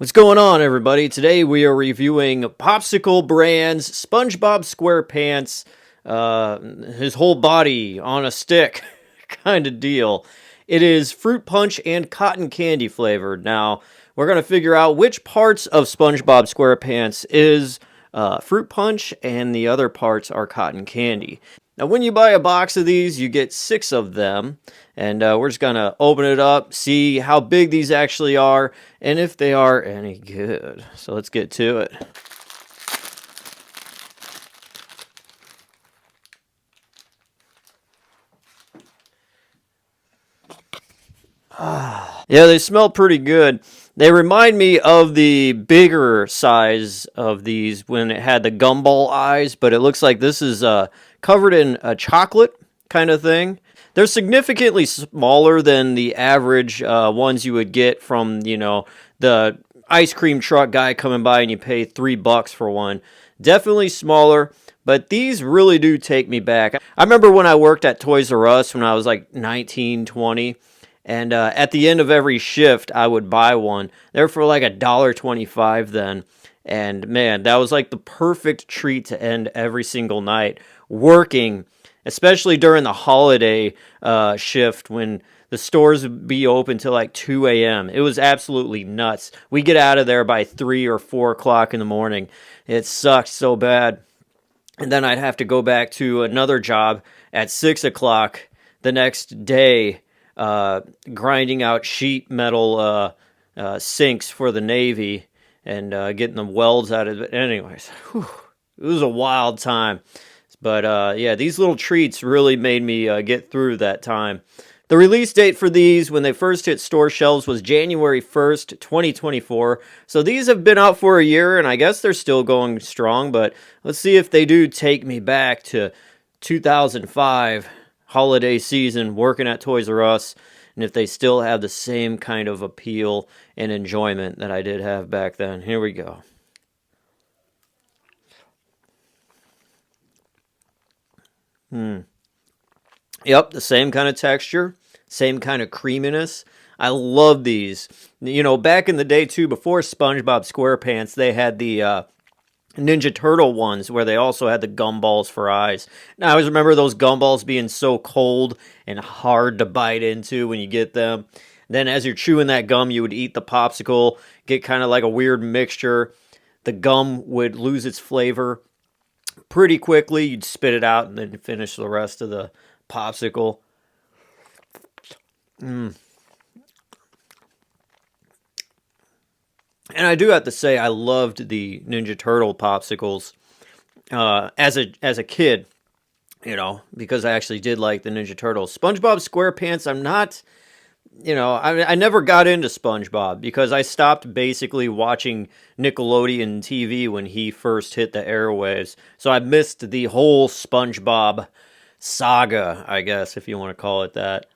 What's going on, everybody? Today we are reviewing Popsicle Brand's SpongeBob SquarePants, his whole body on a stick kind of deal. It is fruit punch and cotton candy flavored. Now, we're going to figure out which parts of SpongeBob SquarePants is fruit punch and the other parts are cotton candy. Now, when you buy a box of these, you get 6 of them, and we're just going to open it up, see how big these actually are, and if they are any good. So let's get to it. Yeah, they smell pretty good. They remind me of the bigger size of these when it had the gumball eyes, but it looks like this is covered in a chocolate kind of thing. They're significantly smaller than the average ones you would get from, the ice cream truck guy coming by and you pay $3 for one. Definitely smaller, but these really do take me back. I remember when I worked at Toys R Us when I was like 19, 20. And at the end of every shift, I would buy one. They're for like $1.25 then. And man, that was like the perfect treat to end every single night working, especially during the holiday shift when the stores would be open till like 2 a.m. It was absolutely nuts. We get out of there by 3 or 4 o'clock in the morning. It sucked so bad. And then I'd have to go back to another job at 6 o'clock the next day, grinding out sheet metal sinks for the Navy and getting the welds out of it. Anyways, it was a wild time. But yeah, these little treats really made me get through that time. The release date for these when they first hit store shelves was January 1st, 2024. So these have been out for a year, and I guess they're still going strong. But let's see if they do take me back to 2005. Holiday season working at Toys R Us, and if they still have the same kind of appeal and enjoyment that I did have back then. Here we go. Yep, the same kind of texture, same kind of creaminess. I love these. Back in the day too, before SpongeBob SquarePants, they had the Ninja Turtle ones where they also had the gumballs for eyes. Now, I always remember those gumballs being so cold and hard to bite into when you get them. Then as you're chewing that gum, you would eat the popsicle, get kind of like a weird mixture. The gum would lose its flavor pretty quickly. You'd spit it out and then finish the rest of the popsicle. And I do have to say, I loved the Ninja Turtle popsicles as a kid, because I actually did like the Ninja Turtles. SpongeBob SquarePants, I'm not, I never got into SpongeBob because I stopped basically watching Nickelodeon TV when he first hit the airwaves. So I missed the whole SpongeBob saga, I guess, if you want to call it that.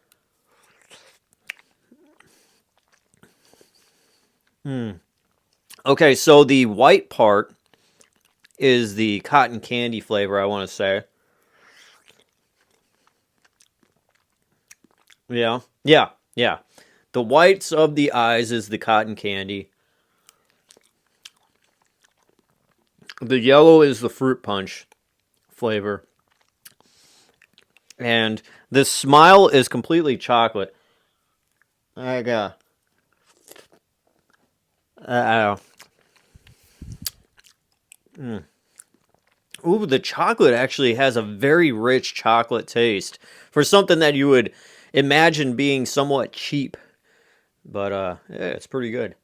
Okay, so the white part is the cotton candy flavor, I want to say. Yeah, yeah, yeah. The whites of the eyes is the cotton candy. The yellow is the fruit punch flavor. And the smile is completely chocolate. I got. I Ooh, the chocolate actually has a very rich chocolate taste for something that you would imagine being somewhat cheap. But yeah, it's pretty good.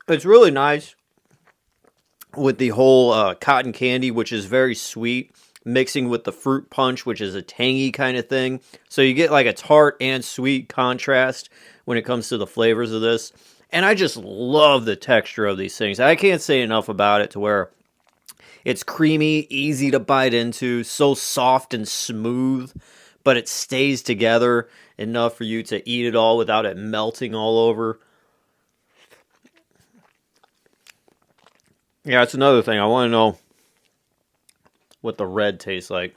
It's really nice with the whole cotton candy, which is very sweet, mixing with the fruit punch, which is a tangy kind of thing. So you get like a tart and sweet contrast when it comes to the flavors of this. And I just love the texture of these things. I can't say enough about it to where it's creamy, easy to bite into, so soft and smooth, but it stays together enough for you to eat it all without it melting all over. Yeah, that's another thing. I want to know what the red tastes like.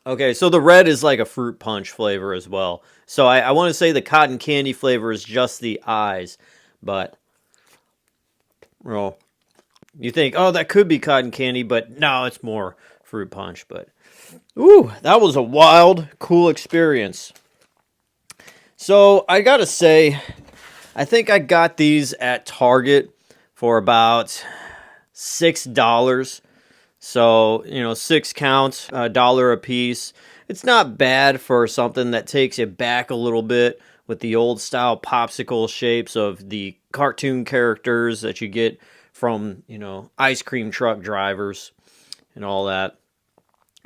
Okay, so the red is like a fruit punch flavor as well. So I want to say the cotton candy flavor is just the eyes, but well, you think, oh, that could be cotton candy, but no, it's more fruit punch. But ooh, that was a wild, cool experience. So I gotta say, I think I got these at Target for about $6. So, you know, 6 counts, $1 a piece. It's not bad for something that takes it back a little bit with the old style popsicle shapes of the cartoon characters that you get from, you know, ice cream truck drivers and all that.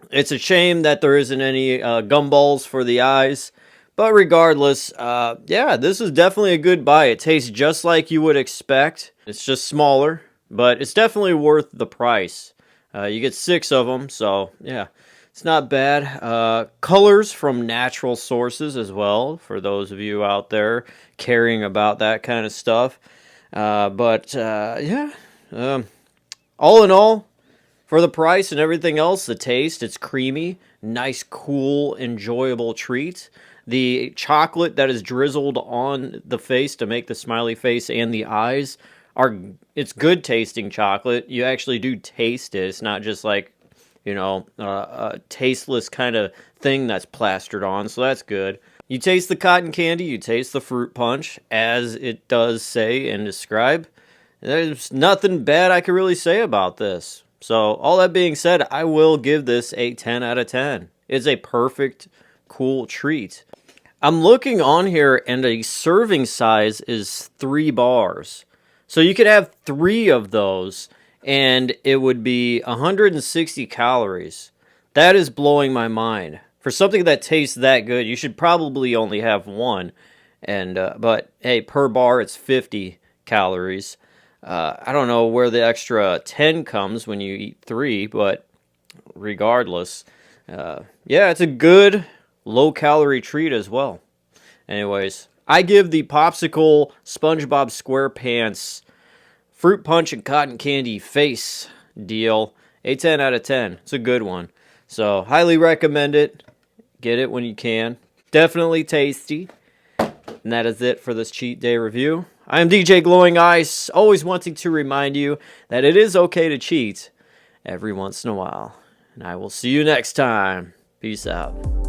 It's a shame that there isn't any gumballs for the eyes. But regardless, yeah, this is definitely a good buy. It tastes just like you would expect. It's just smaller, but it's definitely worth the price. You get 6 of them, so yeah, it's not bad. Colors from natural sources as well, for those of you out there caring about that kind of stuff. Yeah, all in all, for the price and everything else, the taste, it's creamy, nice, cool, enjoyable treat. The chocolate that is drizzled on the face to make the smiley face and the eyes it's good tasting chocolate. You actually do taste it. It's not just like, you know, a tasteless kind of thing that's plastered on, so that's good. You taste the cotton candy, you taste the fruit punch, as it does say and describe. There's nothing bad I could really say about this. So, all that being said, I will give this a 10 out of 10. It's a perfect, cool treat. I'm looking on here, and a serving size is 3 bars. So you could have 3 of those, and it would be 160 calories. That is blowing my mind. For something that tastes that good, you should probably only have 1. And but hey, per bar it's 50 calories. I don't know where the extra 10 comes when you eat 3, but regardless, yeah, it's a good low-calorie treat as well. Anyways, I give the Popsicle SpongeBob SquarePants Fruit Punch and Cotton Candy Face deal a 10 out of 10. It's a good one. So, highly recommend it. Get it when you can. Definitely tasty. And that is it for this cheat day review. I am DJ Glowing Ice, always wanting to remind you that it is okay to cheat every once in a while. And I will see you next time. Peace out.